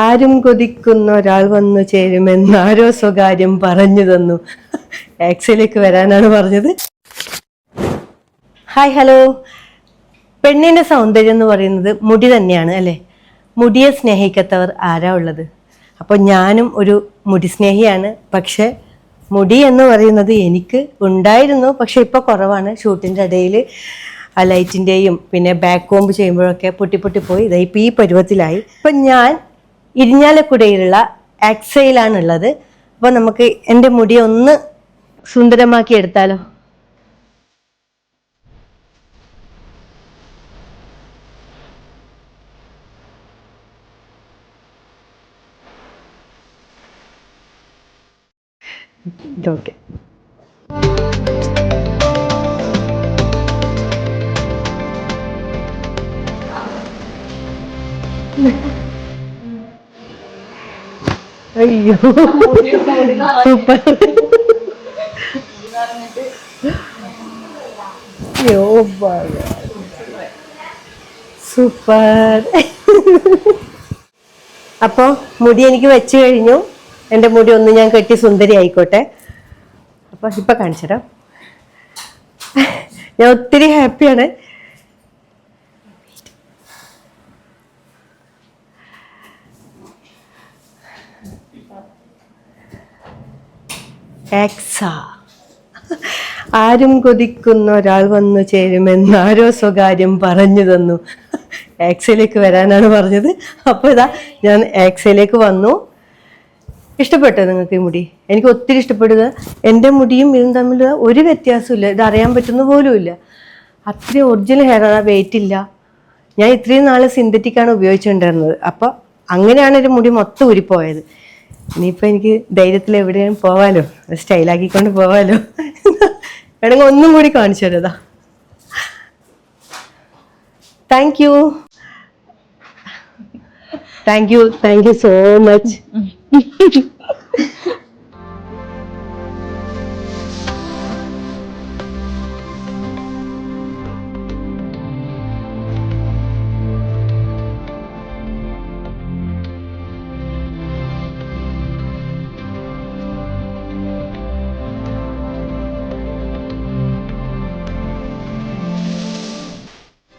ആരും കൊതിക്കുന്ന ഒരാൾ വന്നു ചേരുമെന്ന് ആരോ സ്വകാര്യം പറഞ്ഞു തന്നു. ആക്സിലേക്ക് വരാനാണ് പറഞ്ഞത്. Hi hello. പെണ്ണിന്റെ സൗന്ദര്യം എന്ന് പറയുന്നത് മുടി തന്നെയാണ് അല്ലേ? മുടിയെ സ്നേഹിക്കാത്തവർ ആരാ ഉള്ളത്? അപ്പോൾ ഞാനും ഒരു മുടി സ്നേഹിയാണ്. പക്ഷെ മുടി എന്ന് പറയുന്നത് എനിക്ക് ഉണ്ടായിരുന്നു, പക്ഷെ ഇപ്പോൾ കുറവാണ്. ഷൂട്ടിൻ്റെ ഇടയിൽ ആ ലൈറ്റിൻ്റെയും പിന്നെ ബാക്ക് കോമ്പ് ചെയ്യുമ്പോഴൊക്കെ പൊട്ടി പോയി ഇതായിപ്പോൾ ഈ പരുവത്തിലായി. ഇപ്പം ഞാൻ ഇരിഞ്ഞാലക്കുടയിലുള്ള ആക്സയിലാണുള്ളത്. അപ്പോൾ നമുക്ക് എൻ്റെ മുടി ഒന്ന് സുന്ദരമാക്കി എടുത്താലോ? ഓക്കെ. അയ്യോ സൂപ്പർ. സൂപ്പർ. അപ്പോൾ മുടി എനിക്ക് വെച്ച് കഴിഞ്ഞു. എൻ്റെ മുടി ഒന്ന് ഞാൻ കെട്ടി സുന്ദരി ആയിക്കോട്ടെ. അപ്പോൾ ഇപ്പം കാണിച്ചുതരാം. ഞാൻ ഒത്തിരി ഹാപ്പിയാണ്. ആക്സ. ആരും കൊതിക്കുന്ന ഒരാൾ വന്നു ചേരുമെന്ന് ആരോ സ്വകാര്യം പറഞ്ഞു തന്നു. ആക്സയിലേക്ക് വരാനാണ് പറഞ്ഞത്. അപ്പോൾ ഇതാ ഞാൻ ആക്സയിലേക്ക് വന്നു. ഇഷ്ടപ്പെട്ടോ നിങ്ങൾക്ക് ഈ മുടി? എനിക്ക് ഒത്തിരി ഇഷ്ടപ്പെടുക. എൻ്റെ മുടിയും ഇതും തമ്മിൽ ഒരു വ്യത്യാസമില്ല. ഇത് അറിയാൻ പറ്റുന്ന പോലും ഇല്ല. അത്രയും ഒറിജിനൽ ഹെയർ. വെയിറ്റ് ഇല്ല. ഞാൻ ഇത്രയും നാൾ സിന്തറ്റിക്കാണ് ഉപയോഗിച്ചുകൊണ്ടിരുന്നത്. അപ്പോൾ അങ്ങനെയാണ് ഒരു മുടി മൊത്തം ഊരിപ്പോയത്. ഇനിയിപ്പോൾ എനിക്ക് ധൈര്യത്തിൽ എവിടെയും പോവാലോ, സ്റ്റൈലാക്കിക്കൊണ്ട് പോവാലോ. വേണമെങ്കിൽ ഒന്നും കൂടി കാണിച്ചു തരതാ. Thank you so much.